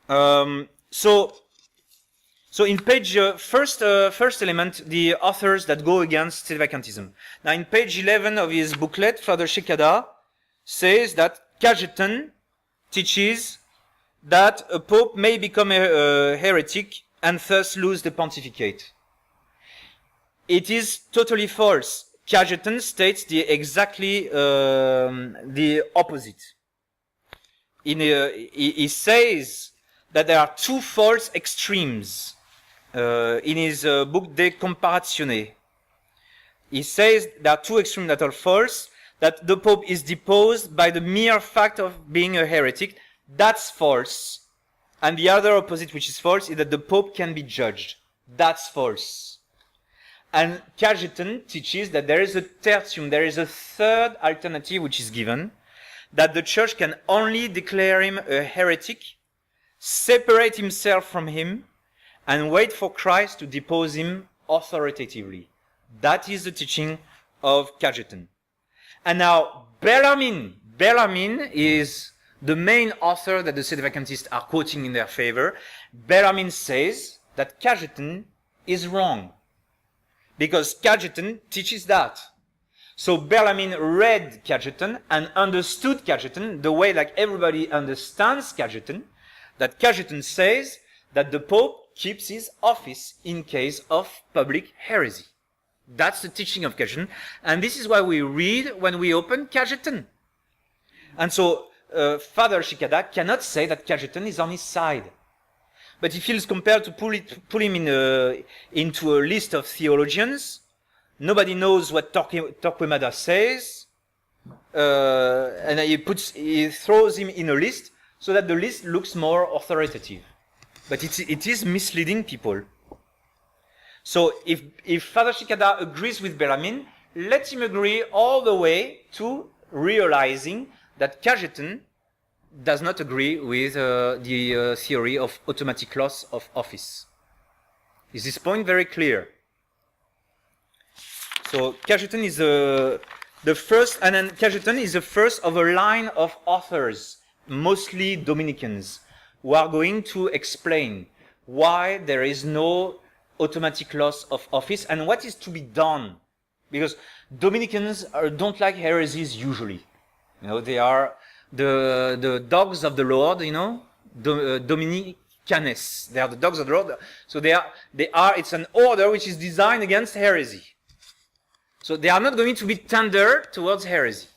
So in page first element, the authors that go against Sedevacantism. Now in page 11 of his booklet, Father Shekada says that Cajetan teaches that a pope may become a heretic and thus lose the pontificate. It is totally false. Cajetan states exactly the opposite. He says that there are two false extremes in his book De Comparatione. He says there are two extremes that are false, that the Pope is deposed by the mere fact of being a heretic. That's false. And the other opposite, which is false, is that the Pope can be judged. That's false. And Cajetan teaches that there is a tertium, there is a third alternative which is given, that the Church can only declare him a heretic, separate himself from him, and wait for Christ to depose him authoritatively. That is the teaching of Cajetan. And now, Bellarmine is the main author that the Sedevacantists are quoting in their favor. Bellarmine says that Cajetan is wrong, because Cajetan teaches that. So Bellarmine read Cajetan and understood Cajetan the way like everybody understands Cajetan, that Cajetan says that the Pope keeps his office in case of public heresy. That's the teaching of Cajetan, and this is why we read when we open Cajetan. And so Father Shekada cannot say that Cajetan is on his side. But he feels compelled to pull him into a list of theologians. Nobody knows what Torquemada says, and he throws him in a list so that the list looks more authoritative. But it is misleading people. So if Father Shekada agrees with Bellarmine, let him agree all the way to realizing that Cajetan does not agree with the theory of automatic loss of office. Is this point very clear? So Cajetan is the first, and then Cajetan is the first of a line of authors, mostly Dominicans, who are going to explain why there is no automatic loss of office and what is to be done. Because Dominicans don't like heresies usually. You know, they are the dogs of the Lord, you know, Dominicanes. They are the dogs of the Lord. So it's an order which is designed against heresy. So they are not going to be tender towards heresy.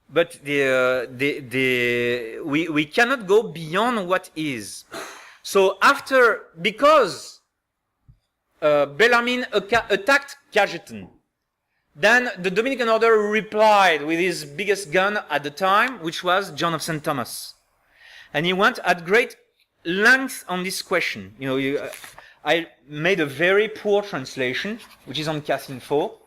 But we cannot go beyond what is. So because Bellarmine attacked Cajetan, then the Dominican order replied with his biggest gun at the time, which was John of St. Thomas. And he went at great length on this question. You know, I made a very poor translation, which is on Casinfo,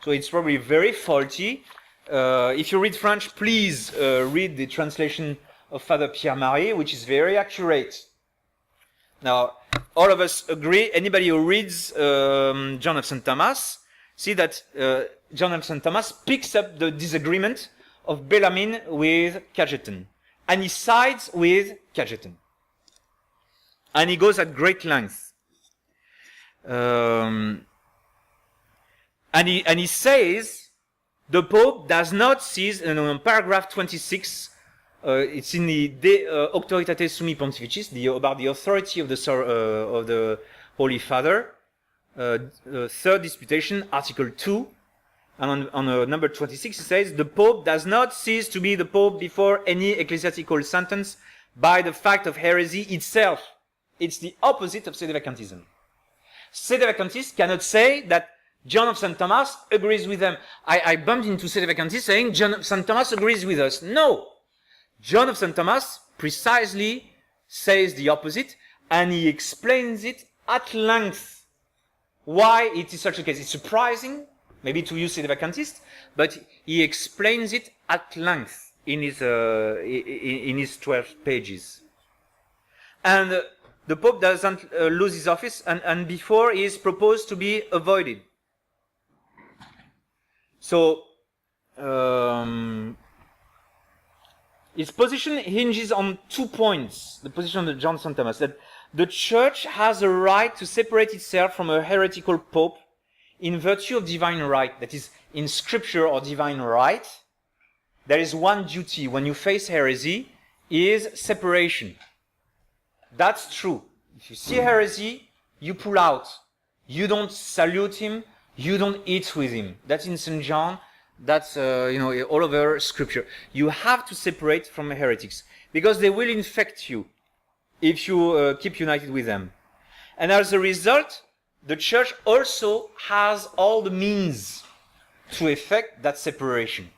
so it's probably very faulty. If you read French, please read the translation of Father Pierre-Marie, which is very accurate. Now, all of us agree, anybody who reads John of St. Thomas, see that John of St. Thomas picks up the disagreement of Bellarmine with Cajetan, and he sides with Cajetan. And he goes at great length. And he says the Pope does not seize, in paragraph 26, it's in the De Auctoritate Summi Pontificis, about the authority of the Holy Father, third disputation, article 2, and on number 26 it says, the Pope does not cease to be the Pope before any ecclesiastical sentence by the fact of heresy itself. It's the opposite of Sedevacantism. Sedevacantists cannot say that John of St. Thomas agrees with them. I bumped into Sedevacantists saying John of St. Thomas agrees with us. No! John of St. Thomas precisely says the opposite, and he explains it at length. Why it is such a case? It's surprising, maybe to you Sedevacantists, but he explains it at length in his 12 pages. And the Pope doesn't lose his office, and before he is proposed to be avoided. So, His position hinges on 2 points. The position of John St. Thomas, that the Church has a right to separate itself from a heretical pope in virtue of divine right. That is, in Scripture or divine right, there is one duty when you face heresy, is separation. That's true. If you see heresy, you pull out. You don't salute him, you don't eat with him. That's in St. John. That's all over Scripture. You have to separate from heretics because they will infect you if you keep united with them. And as a result, the Church also has all the means to effect that separation.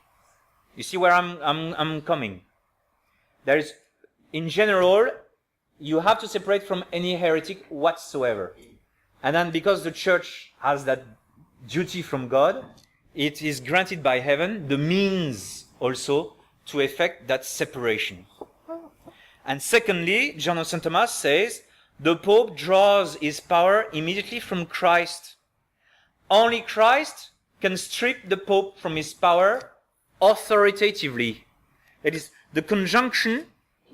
You see where I'm coming? There is, in general, you have to separate from any heretic whatsoever. And then because the Church has that duty from God, it is granted by heaven the means also to effect that separation. And secondly, John of St. Thomas says, the Pope draws his power immediately from Christ. Only Christ can strip the Pope from his power authoritatively. That is, the conjunction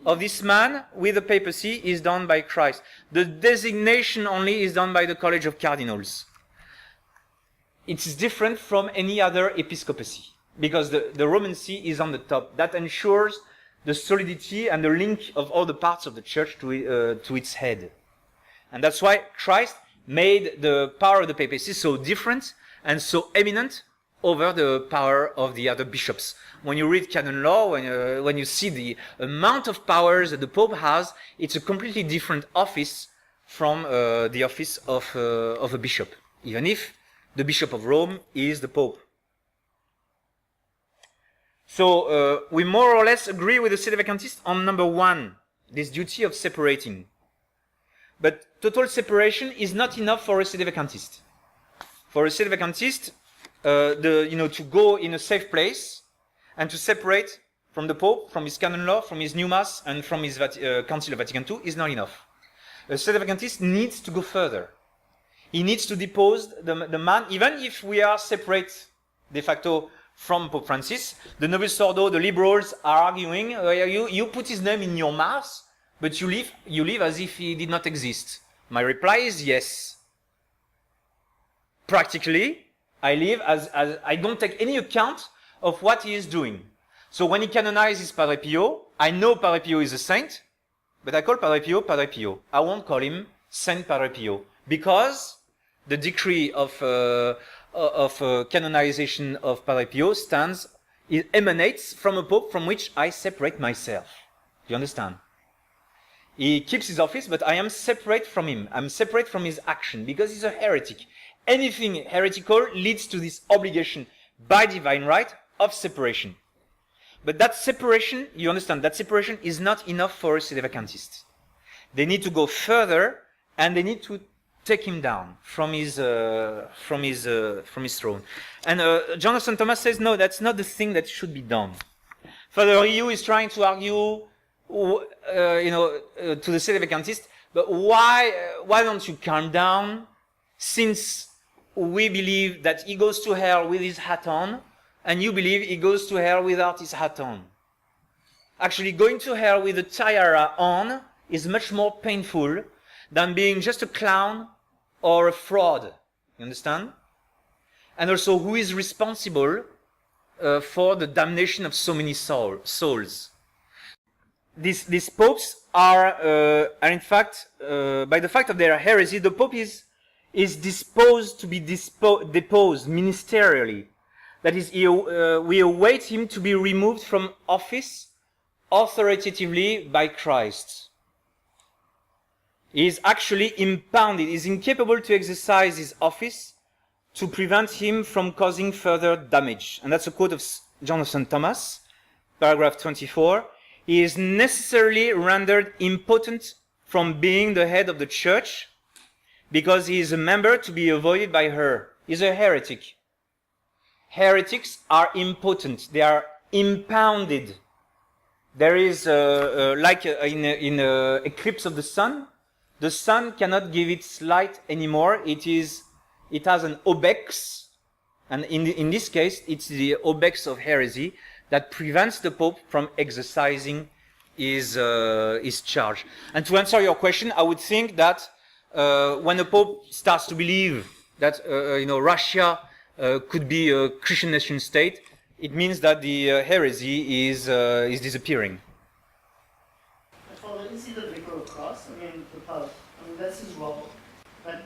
of this man with the papacy is done by Christ. The designation only is done by the College of Cardinals. It's different from any other episcopacy because the Roman See is on the top. That ensures the solidity and the link of all the parts of the Church to its head. And that's why Christ made the power of the papacy so different and so eminent over the power of the other bishops. When you read canon law, when you see the amount of powers that the Pope has, it's a completely different office from the office of a bishop, even if the Bishop of Rome is the Pope. So we more or less agree with the Sedevacantist on number 1, this duty of separating. But total separation is not enough for a Sedevacantist. For a Sedevacantist, to go in a safe place and to separate from the Pope, from his canon law, from his new Mass, and from his Council of Vatican II is not enough. A Sedevacantist needs to go further. He needs to depose the man, even if we are separate de facto from Pope Francis. The Novus Ordo, the liberals are arguing, you put his name in your Mass, but you live as if he did not exist. My reply is yes. Practically, I live as I don't take any account of what he is doing. So when he canonizes Padre Pio, I know Padre Pio is a saint, but I call Padre Pio Padre Pio. I won't call him Saint Padre Pio, because the decree of canonization of Padre Pio it emanates from a pope from which I separate myself. Do you understand? He keeps his office, but I am separate from him. I'm separate from his action because he's a heretic. Anything heretical leads to this obligation by divine right of separation. But that separation, you understand, that separation is not enough for a Sedevacantist. They need to go further, and they need to take him down from his throne. And John of St. Thomas says, no, that's not the thing that should be done. Father Riou is trying to argue, to the Sedevacantist, but why don't you calm down? Since we believe that he goes to hell with his hat on, and you believe he goes to hell without his hat on. Actually, going to hell with a tiara on is much more painful than being just a clown or a fraud. You understand? And also, who is responsible for the damnation of so many souls? These popes are in fact, by the fact of their heresy, the Pope is disposed to be deposed ministerially. That is, we await him to be removed from office authoritatively by Christ. He is actually impounded. He is incapable to exercise his office to prevent him from causing further damage. And that's a quote of John of St. Thomas, paragraph 24. He is necessarily rendered impotent from being the head of the church because he is a member to be avoided by her. He is a heretic. Heretics are impotent. They are impounded. There is, in eclipse of the sun cannot give its light anymore. It has an obex, and in this case, it's the obex of heresy that prevents the Pope from exercising his charge. And to answer your question, I would think that when the Pope starts to believe that Russia could be a Christian nation state, it means that the heresy is disappearing. Father, is he the vicar of Christ? I mean, the Pope. I mean, that's his role. But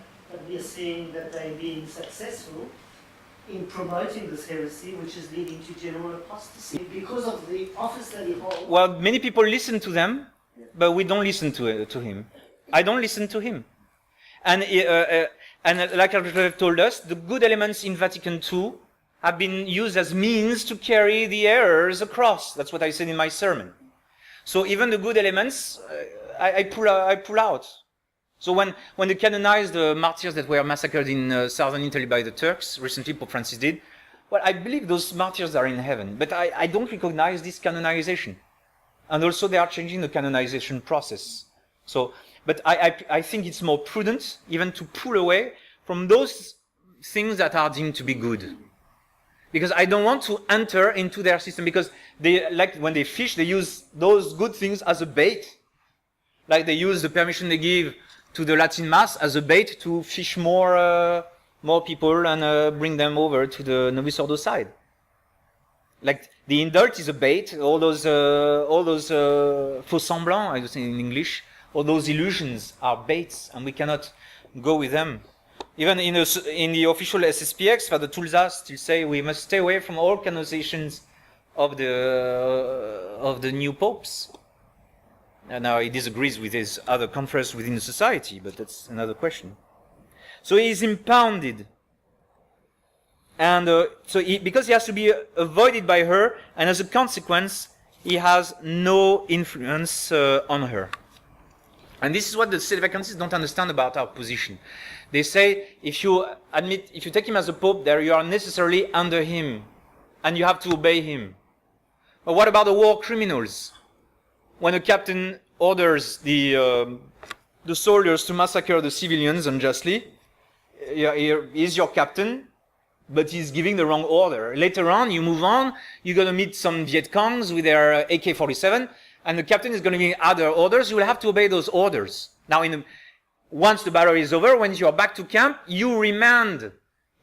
we are seeing that they're being successful in promoting this heresy, which is leading to general apostasy because of the office that he holds. Well, many people listen to them, but we don't listen to him. I don't listen to him. And like I've told us, the good elements in Vatican II have been used as means to carry the errors across. That's what I said in my sermon. So even the good elements, I pull out. So when they canonized the martyrs that were massacred in southern Italy by the Turks, recently Pope Francis did, well, I believe those martyrs are in heaven, but I don't recognize this canonization. And also they are changing the canonization process. So, but I think it's more prudent even to pull away from those things that are deemed to be good. Because I don't want to enter into their system, because they, like when they fish, they use those good things as a bait. Like they use the permission they give to the Latin Mass as a bait to fish more people and bring them over to the Novus Ordo side. Like the indult is a bait. All those faux semblants, I would say in English, all those illusions are baits, and we cannot go with them. Even in the official SSPX, Father Tulsa still say we must stay away from all canonizations of the new popes. And now he disagrees with his other conference within the society, but that's another question. So he is impounded. And because he has to be avoided by her, and as a consequence, he has no influence on her. And this is what the Sedevacantists don't understand about our position. They say, if you take him as a pope, there you are necessarily under him, and you have to obey him. But what about the war criminals? When a captain orders the soldiers to massacre the civilians unjustly, he's your captain, but he's giving the wrong order. Later on, you move on, you're going to meet some Viet Congs with their AK-47, and the captain is going to give other orders. You will have to obey those orders. Now, once the battle is over, when you're back to camp, you remand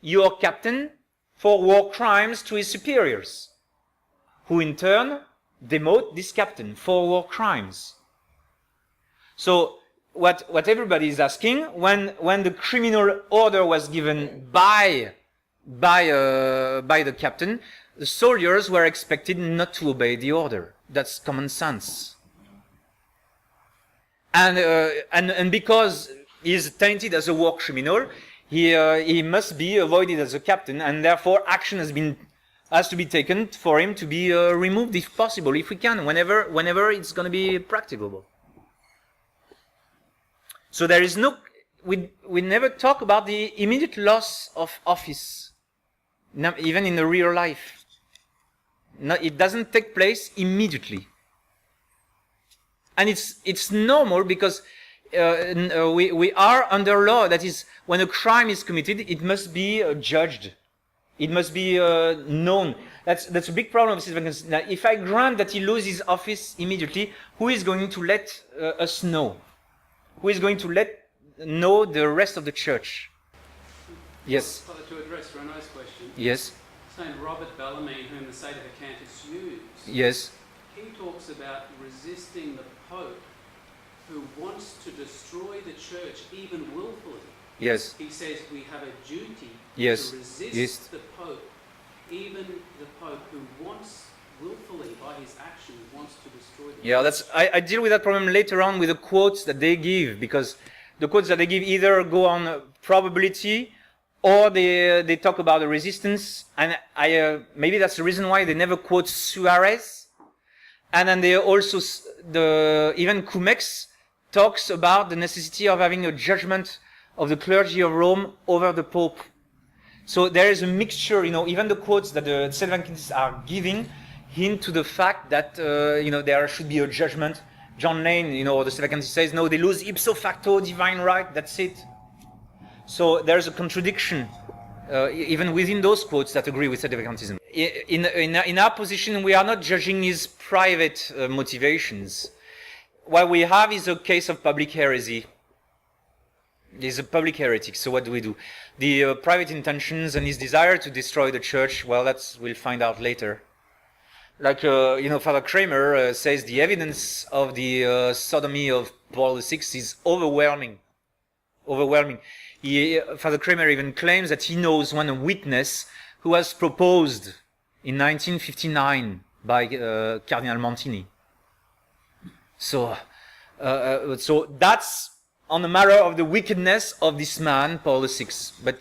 your captain for war crimes to his superiors, who in turn demote this captain for war crimes. So what everybody is asking, when the criminal order was given by the captain, the soldiers were expected not to obey the order. That's common sense. And because he is tainted as a war criminal, he must be avoided as a captain, and therefore action has to be taken for him to be removed if possible, if we can, whenever it's going to be practicable. So there is we never talk about the immediate loss of office, even in the real life. No, it doesn't take place immediately. And it's normal because we are under law. That is, when a crime is committed, it must be judged. It must be known. That's a big problem. Now, if I grant that he loses office immediately, who is going to let us know? Who is going to let know the rest of the church? Yes. Father, to address Renaud's question. Yes. Saint Robert Bellarmine, whom the Sedevacantists use. Yes. He talks about resisting the Pope, who wants to destroy the church even willfully. Yes. He says we have a duty Yes. to resist Yes. the Pope, even the Pope who wants willfully by his action wants to destroy the church. I deal with that problem later on with the quotes that they give, because the quotes that they give either go on probability or they talk about the resistance, and maybe that's the reason why they never quote Suarez. And then they also, even Cumex talks about the necessity of having a judgment of the clergy of Rome over the Pope. So there is a mixture, even the quotes that the Sedevacantists are giving hint to the fact that, there should be a judgment. John Lane, the Sedevacantist says, no, they lose ipso facto divine right, that's it. So there's a contradiction, even within those quotes that agree with Sedevacantism. in our position, we are not judging his private motivations. What we have is a case of public heresy. He's a public heretic, so what do? The private intentions and his desire to destroy the church, well, we'll find out later. Like, Father Kramer says the evidence of the sodomy of Paul VI is overwhelming. Overwhelming. Father Kramer even claims that he knows one witness who was proposed in 1959 by Cardinal Montini. So that's on the matter of the wickedness of this man, Paul VI. But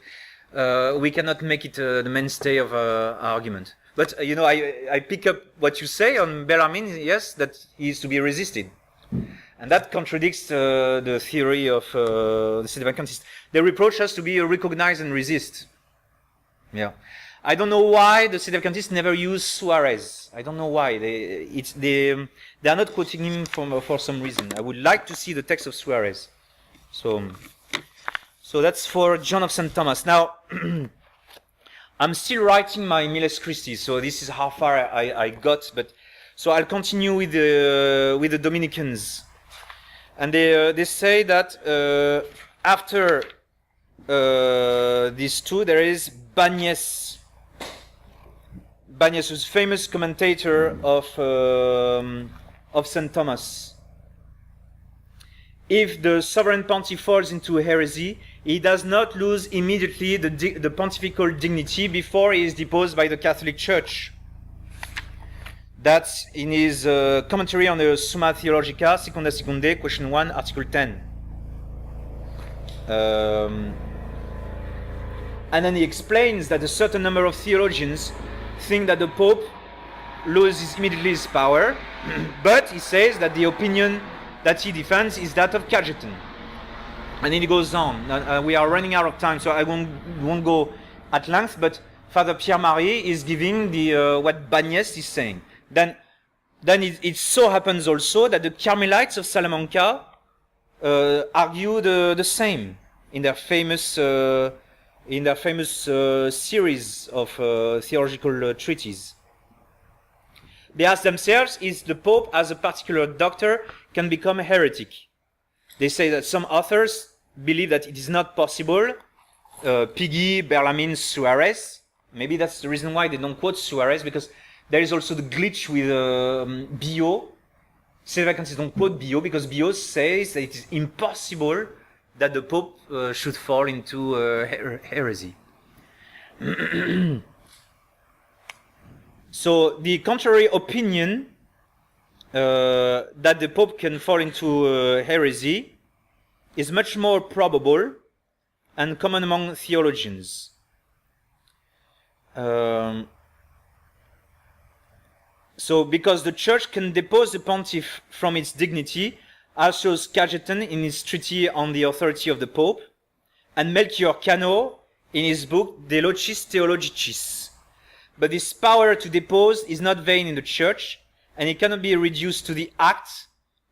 we cannot make it the mainstay of our argument. But, I pick up what you say on Bellarmine, yes, that he is to be resisted. And that contradicts the theory of the Sedevacantist. They reproach us to be recognize and resist. Yeah. I don't know why the Sedevacantists never use Suarez. I don't know why. They are not quoting him for some reason. I would like to see the text of Suarez. So that's for John of St. Thomas. Now, I'm still writing my Miles Christi, so this is how far I got. But so I'll continue with the Dominicans, and they say that after these two, there is Banyes, who's famous commentator of St. Thomas. If the sovereign pontiff falls into heresy, he does not lose immediately the pontifical dignity before he is deposed by the Catholic Church. That's in his commentary on the Summa Theologica, Secunda Secundae, question 1, article 10. And then he explains that a certain number of theologians think that the Pope loses immediately his power, but he says that the opinion that he defends is that of Cajetan. And then he goes on. We are running out of time, so I won't go at length, but Father Pierre-Marie is giving what Banyes is saying. Then it so happens also that the Carmelites of Salamanca argue the same in their famous series of theological treatises. They ask themselves, is the Pope as a particular doctor can become a heretic? They say that some authors believe that it is not possible. Piggy, Bellarmine, Suarez. Maybe that's the reason why they don't quote Suarez, because there is also the glitch with Bio. Sedevacantists don't quote Bio because Bio says that it is impossible that the Pope should fall into heresy. So the contrary opinion that the Pope can fall into heresy is much more probable and common among theologians. So because the Church can depose the pontiff from its dignity, as shows Cajetan in his treatise on the authority of the Pope, and Melchior Cano in his book De Locis Theologicis. But this power to depose is not vain in the Church, and it cannot be reduced to the act,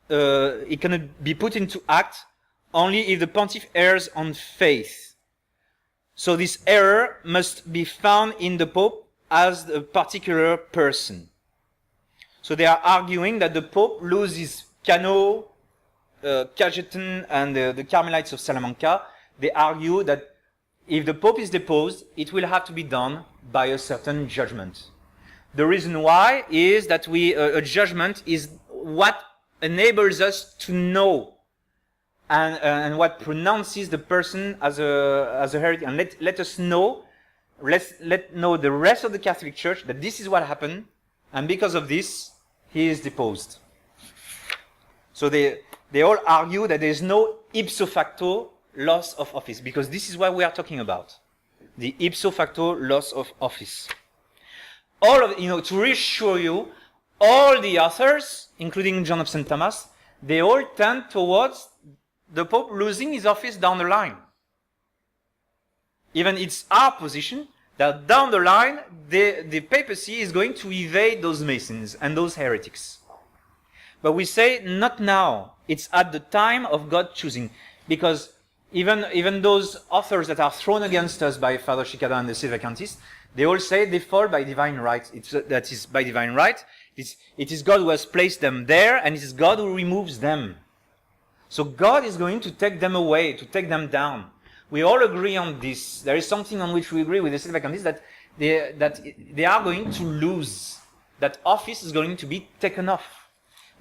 it cannot be put into act only if the pontiff errs on faith. So this error must be found in the Pope as a particular person. So they are arguing that the Pope loses Cano, Cajetan, and the Carmelites of Salamanca. They argue that if the Pope is deposed, it will have to be done by a certain judgment. The reason why is that a judgment is what enables us to know and what pronounces the person as a heretic. And let us know, let know the rest of the Catholic Church that this is what happened, and because of this, he is deposed. So they all argue that there is no ipso facto loss of office, because this is what we are talking about. The ipso facto loss of office. All of, to reassure you, all the authors, including John of St. Thomas, they all tend towards the Pope losing his office down the line. Even it's our position that down the line, the papacy is going to evade those Masons and those heretics. But we say, not now. It's at the time of God choosing. Because even those authors that are thrown against us by Father Chicada and the Sedevacantists, They all say they fall by divine right. That is by divine right. It is God who has placed them there, and it is God who removes them. So God is going to take them away, to take them down. We all agree on this. There is something on which we agree with the Sedevacantist, that they are going to lose. That office is going to be taken off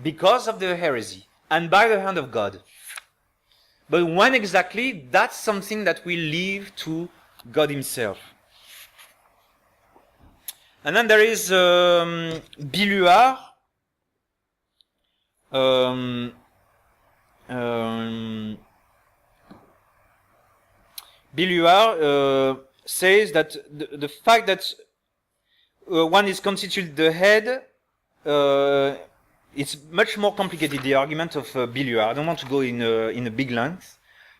because of the heresy and by the hand of God. But when exactly, that's something that we leave to God himself. And then there is Billuart. Billuart says that the fact that one is constituted the head, it's much more complicated, the argument of Billuart. I don't want to go in a big length,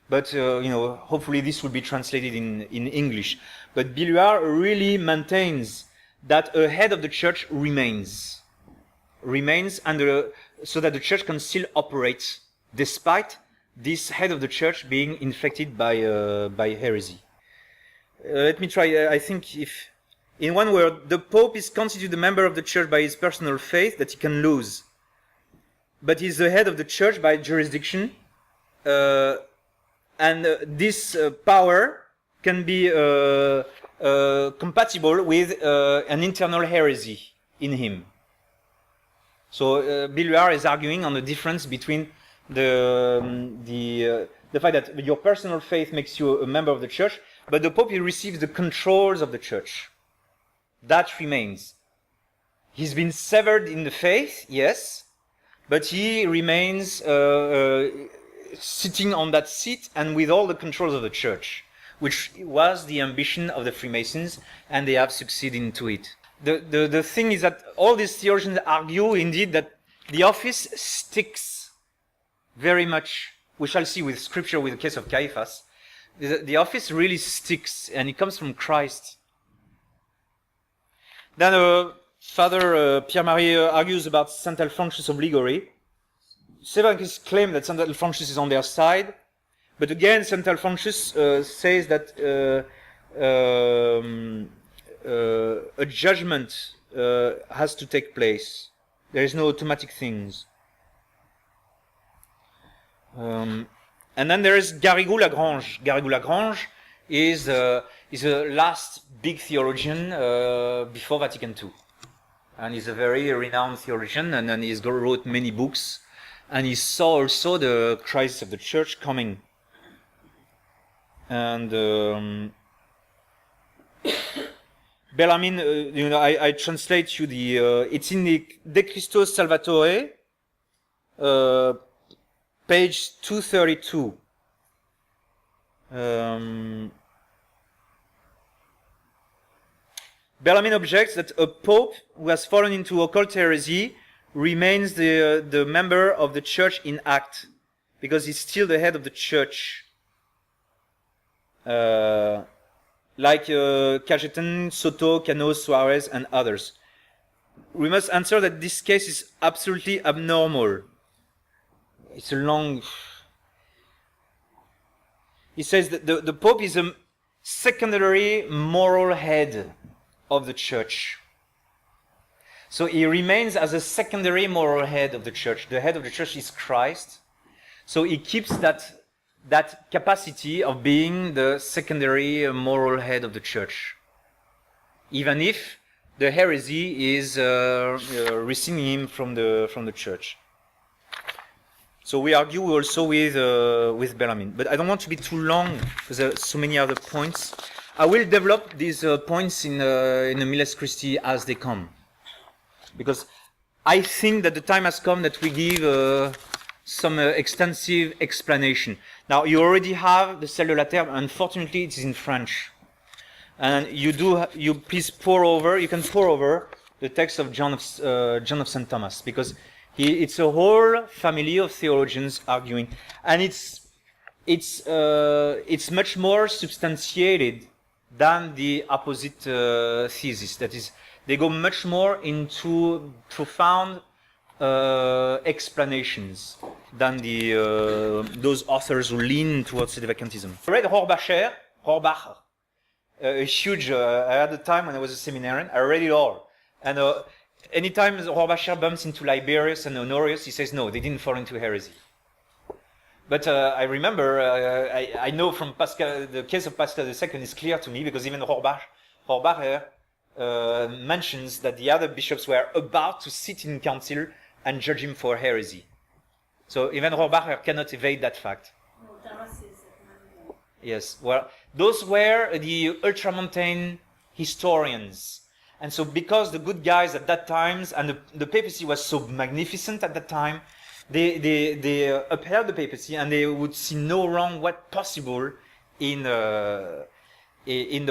but hopefully this will be translated in English. But Billuart really maintains that a head of the church remains, and so that the church can still operate despite this head of the church being infected by heresy. Let me try. I think, if in one word, the Pope is constituted a member of the church by his personal faith that he can lose, but he's the head of the church by jurisdiction, and this power can be compatible with an internal heresy in him. So Billuart is arguing on the difference between the fact that your personal faith makes you a member of the church, but the Pope, he receives the controls of the church. That remains. He's been severed in the faith, yes, but he remains sitting on that seat and with all the controls of the church, which was the ambition of the Freemasons, and they have succeeded into it. The thing is that all these theologians argue indeed that the office sticks very much. We shall see with scripture, with the case of Caiaphas, the office really sticks, and it comes from Christ. Then Father Pierre-Marie argues about St. Alphonsus of Liguori. Sedevacantists claim that St. Alphonsus is on their side, but again, St. Alphonsus says that a judgment has to take place. There is no automatic things. And then there is Garrigou-Lagrange. Garrigou-Lagrange is the last big theologian before Vatican II. And he's a very renowned theologian, and then he wrote many books. And he saw also the crisis of the church coming. And Bellarmine, I translate you it's in the De Christo Salvatore, page 232. Bellarmine objects that a pope who has fallen into occult heresy remains the member of the church in act, because he's still the head of the church. Like Cajetan, Soto, Cano, Suarez, and others. We must answer that this case is absolutely abnormal. It's a long... He says that the Pope is a secondary moral head of the church. So he remains as a secondary moral head of the church. The head of the church is Christ. So he keeps that capacity of being the secondary moral head of the church, even if the heresy is receiving him from the church. So we argue also with Bellarmine, but I don't want to be too long because there are so many other points. I will develop these points in the Miles Christi as they come, because I think that the time has come that we give some extensive explanation. Now, you already have the Celle de la Terre. Unfortunately, it is in French. And you please you can pour over the text of John of St. Thomas, because it's a whole family of theologians arguing. And it's much more substantiated than the opposite thesis. That is, they go much more into profound explanations than those authors who lean towards Sedevacantism. I read Rohrbacher. a huge. I had a time when I was a seminarian. I read it all, and anytime Rohrbacher bumps into Liberius and Honorius, he says no, they didn't fall into heresy. But I remember, I know from Pascal, the case of Pascal II is clear to me because even Rohrbacher mentions that the other bishops were about to sit in council and judge him for heresy. So even Rohrbacher cannot evade that fact. Yes, well, those were the ultramontane historians. And so because the good guys at that time, and the papacy was so magnificent at that time, they upheld the papacy and they would see no wrong what possible in the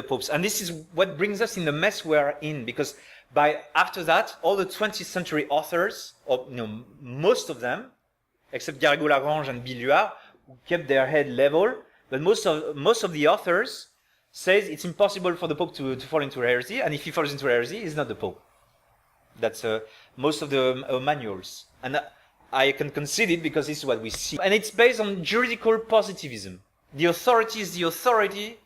popes. And this is what brings us in the mess we are in, because after that, all the 20th century authors, or most of them, except Garrigou-Lagrange and Billuart, who kept their head level, but most of the authors says it's impossible for the Pope to fall into heresy, and if he falls into heresy, he's not the Pope. That's most of the manuals. And I can concede it because this is what we see. And it's based on juridical positivism. The authority is the authority.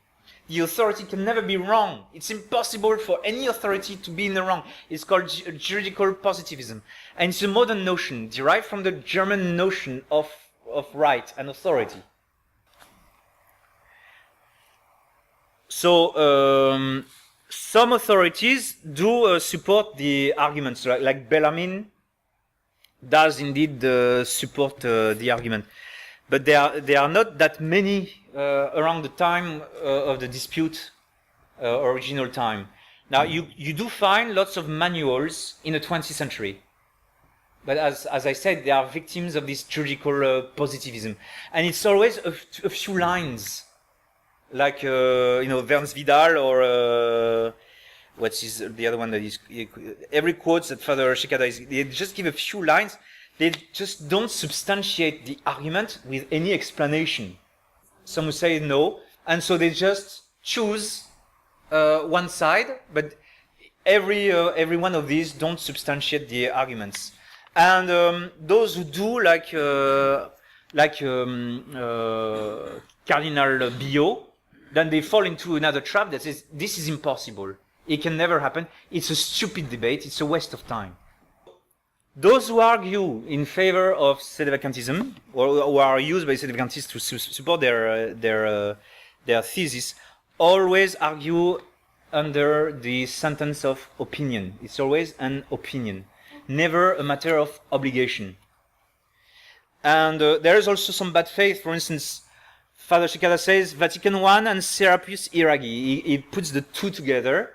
The authority can never be wrong. It's impossible for any authority to be in the wrong. It's called juridical positivism. And it's a modern notion, derived from the German notion of right and authority. So, some authorities do support the arguments, like Bellarmine does indeed support the argument. But there are not that many around the time of the dispute, original time. Now, you do find lots of manuals in the 20th century. But as I said, they are victims of this juridical positivism. And it's always a few lines. Like, Verns Vidal or, what's the other one that is, every quote that Father Shekada is, they just give a few lines. They just don't substantiate the argument with any explanation. Some will say no, and so they just choose one side, but every one of these don't substantiate the arguments. And those who do, like Cardinal Billot, then they fall into another trap that says, this is impossible. It can never happen. It's a stupid debate. It's a waste of time. Those who argue in favor of Sedevacantism, or who are used by Sedevacantists to support their thesis, always argue under the sentence of opinion. It's always an opinion, never a matter of obligation. And there is also some bad faith. For instance, Father Shekada says Vatican I and Serapius Iragi. He puts the two together.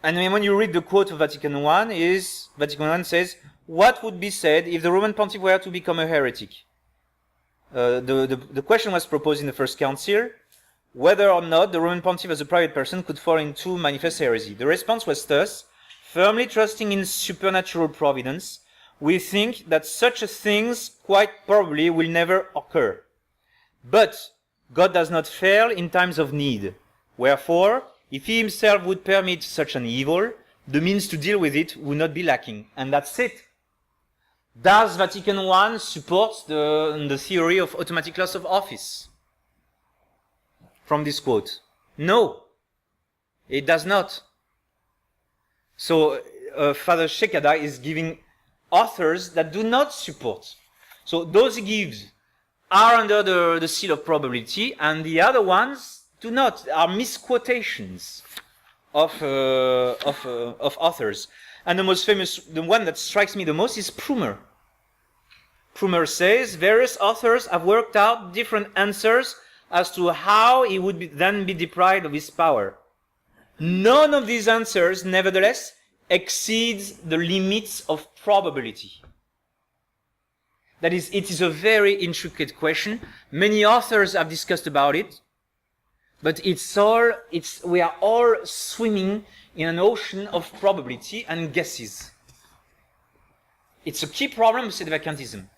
And when you read the quote of Vatican I says, what would be said if the Roman Pontiff were to become a heretic? The question was proposed in the First Council, whether or not the Roman Pontiff as a private person could fall into manifest heresy. The response was thus, firmly trusting in supernatural providence, we think that such a thing quite probably will never occur. But God does not fail in times of need. Wherefore, if he himself would permit such an evil, the means to deal with it would not be lacking. And that's it. Does Vatican I support the theory of automatic loss of office? From this quote? No. It does not. So, Father Shekada is giving authors that do not support. So, those he gives are under the seal of probability, and the other ones do not, are misquotations of authors. And the most famous, the one that strikes me the most is Prumer. Prumer says, various authors have worked out different answers as to how he would then be deprived of his power. None of these answers, nevertheless, exceeds the limits of probability. That is, it is a very intricate question. Many authors have discussed about it, but we are all swimming in an ocean of probability and guesses. It's a key problem with Sedevacantism.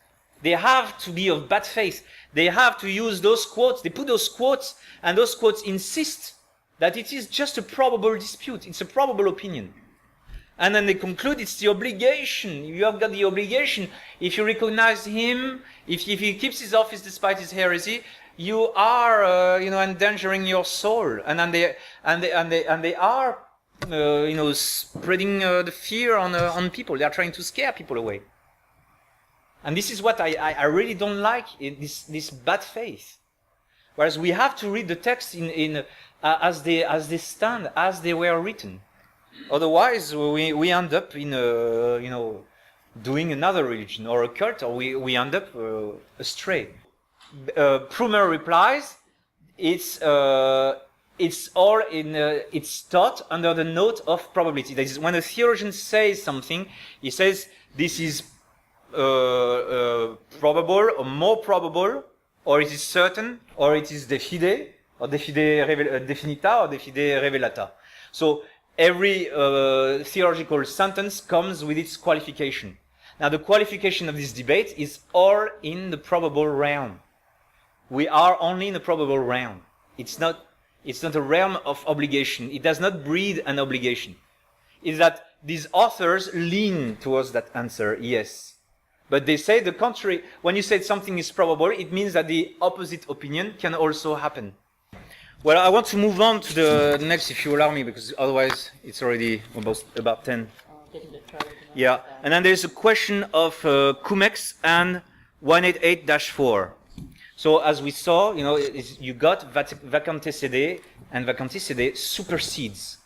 They have to be of bad faith. They have to use those quotes. They put those quotes, and those quotes insist that it is just a probable dispute. It's a probable opinion. And then they conclude it's the obligation. You have got the obligation. If you recognize him, if he keeps his office despite his heresy, you are, endangering your soul. And then they are, spreading the fear on people. They are trying to scare people away. And this is what I really don't like, this bad faith. Whereas we have to read the text as they stand, as they were written. Otherwise, we end up in doing another religion or a cult, or we end up astray. Prumer replies, it's all it's taught under the note of probability. That is, when a theologian says something, he says this is probable or more probable, or it is certain, or it is de fide, or de fide definita, or de fide revelata. So every theological sentence comes with its qualification. Now, the qualification of this debate is all in the probable realm. We are only in the probable realm. It's not a realm of obligation. It does not breed an obligation. It's that these authors lean towards that answer, yes. But they say the contrary. When you say something is probable, it means that the opposite opinion can also happen. Well, I want to move on to the next, if you allow me, because otherwise it's already about 10. Yeah, and then there's a question of Cumex and 188-4. So as we saw, you got Vacanticede, and Vacanticede supersedes.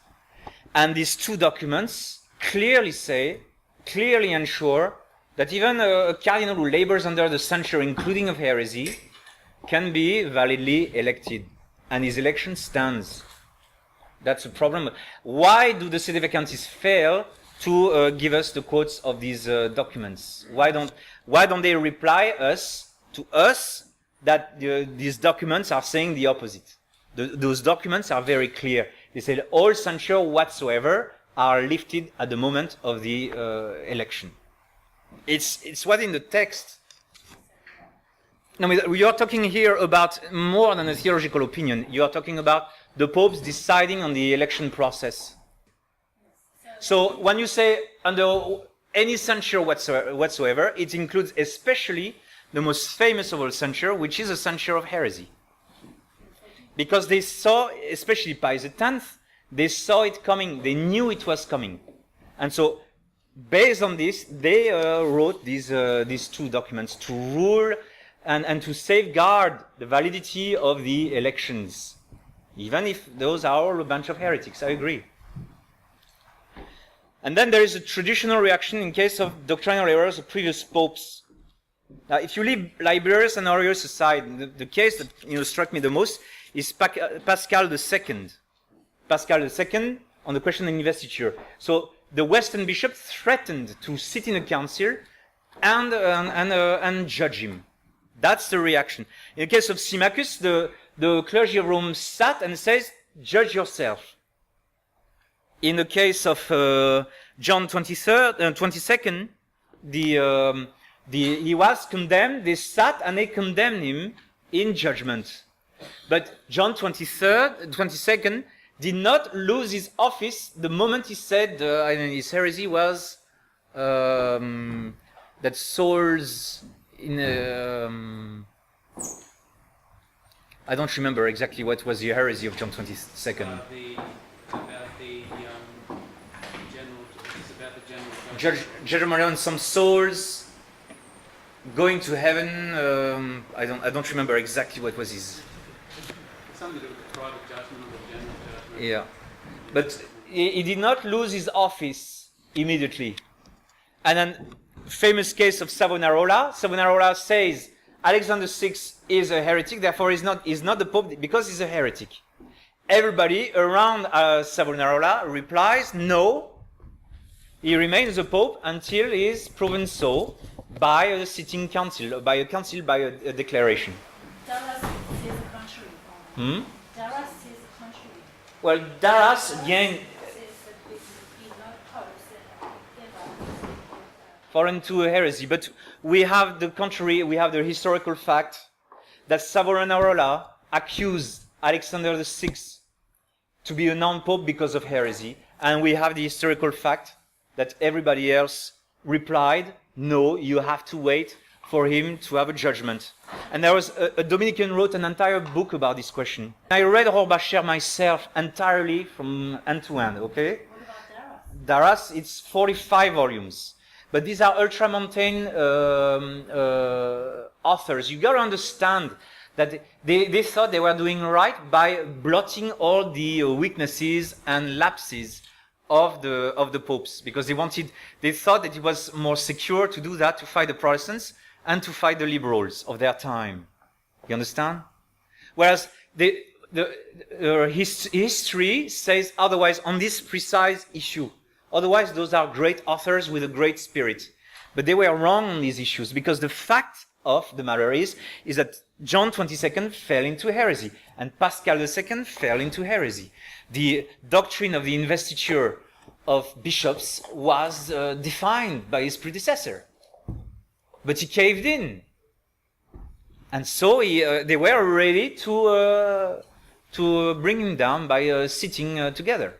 And these two documents clearly ensure that even a cardinal who labors under the censure, including of heresy, can be validly elected. And his election stands. That's a problem. Why do the Sedevacantists fail to give us the quotes of these documents? Why don't they reply to us that these documents are saying the opposite? Those documents are very clear. They say all censure whatsoever are lifted at the moment of the election. It's what in the text. No, we are talking here about more than a theological opinion. You are talking about the popes deciding on the election process. So when you say under any censure whatsoever, it includes especially the most famous of all censure, which is a censure of heresy. Because they saw, especially Pius X, they saw it coming. They knew it was coming. And so, based on this, they wrote these two documents to rule and to safeguard the validity of the elections, even if those are all a bunch of heretics. I agree. And then there is a traditional reaction in case of doctrinal errors of previous popes. Now, if you leave Liberius and Orius aside, the case that struck me the most is Pascal II. Pascal II on the question of investiture. So the Western bishop threatened to sit in a council and judge him. That's the reaction. In the case of Symmachus, the clergy of Rome sat and says, judge yourself. In the case of John 22nd, he was condemned. They sat and they condemned him in judgment. But John 22nd did not lose his office the moment he said his heresy was that souls in I don't remember exactly what was the heresy of John 22nd. Judgment on some souls going to heaven. I don't remember exactly what was his. Something to do with the private judgment or the general judgment. Yeah, but he did not lose his office immediately. And then, famous case of Savonarola. Savonarola says Alexander VI is a heretic, therefore he's not the Pope because he's a heretic. Everybody around Savonarola replies, no, he remains a Pope until he is proven so by a sitting council, by a declaration. Darras says the contrary. Darras says the contrary. Well, Darras, again, Says that he's not opposed foreign to a heresy, but we have the contrary, we have the historical fact that Savonarola accused Alexander VI to be a non-pope because of heresy, and we have the historical fact that everybody else replied, no, you have to wait for him to have a judgment. And there was a Dominican wrote an entire book about this question. I read Rohrbacher myself entirely from end to end, okay? What about Darras? Darras, it's 45 volumes. But these are ultramontane authors. You got to understand that they thought they were doing right by blotting all the weaknesses and lapses of the popes, because they thought that it was more secure to do that, to fight the Protestants and to fight the liberals of their time. You understand? Whereas history says otherwise on this precise issue. Otherwise, those are great authors with a great spirit. But they were wrong on these issues, because the fact of the matter is that John XXII fell into heresy, and Pascal II fell into heresy. The doctrine of the investiture of bishops was defined by his predecessor. But he caved in. And so they were ready to bring him down by sitting together.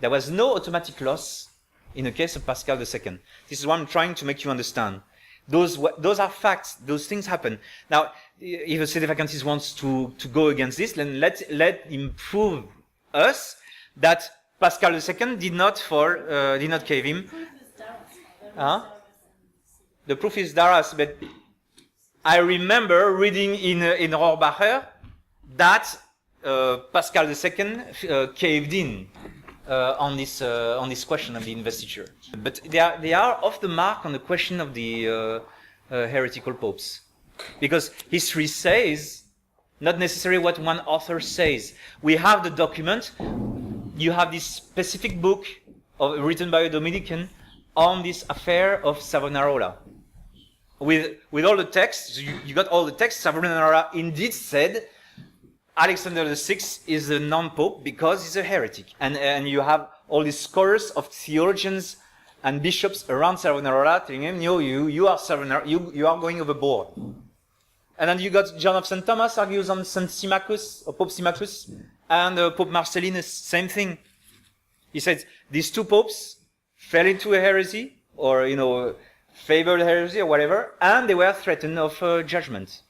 There was no automatic loss in the case of Pascal II. This is what I'm trying to make you understand. Those are facts. Those things happen. Now, if a Sedevacantist wants to go against this, then let him prove us that Pascal II did not cave him. The proof is Darras, but I remember reading in Rohrbacher that Pascal II caved in on this question of the investiture. But they are off the mark on the question of the heretical popes, because history says not necessarily what one author says. We have the document. You have this specific book written by a Dominican on this affair of Savonarola. With all the texts, you got all the texts. Savonarola indeed said Alexander VI is a non-pope because he's a heretic. And you have all these scholars of theologians and bishops around Savonarola telling him, no, you are Savonarola, you are going overboard. And then you got John of St. Thomas argues on St. Symmachus, or Pope Symmachus, and Pope Marcellinus, same thing. He says, these two popes fell into a heresy, or, favored heresy or whatever, and they were threatened of judgment.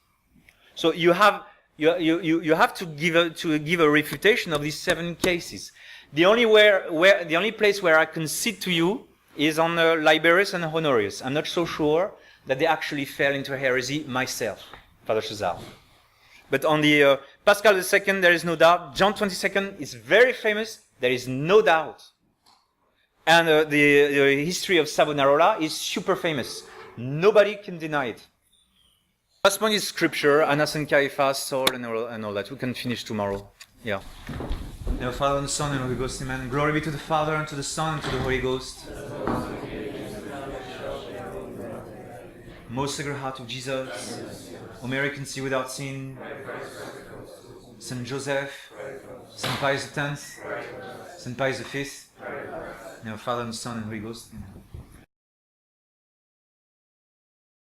So you have to give a refutation of these 7 cases. The only place where I concede to you is on Liberius and Honorius. I'm not so sure that they actually fell into heresy myself, Father Chazal. But on the Pascal II, there is no doubt. John XXII is very famous. There is no doubt. And the history of Savonarola is super famous. Nobody can deny it. Last point is scripture, Annas and Caiaphas, Saul, and all that. We can finish tomorrow. Yeah. The Father and the Son and the Holy Ghost, amen. Glory be to the Father, and to the Son, and to the Holy Ghost. Most Sacred Heart of Jesus, O Mary conceived without sin, Saint Joseph, Saint Pius X, Saint Pius V, and the Father and the Son and the Holy Ghost, amen.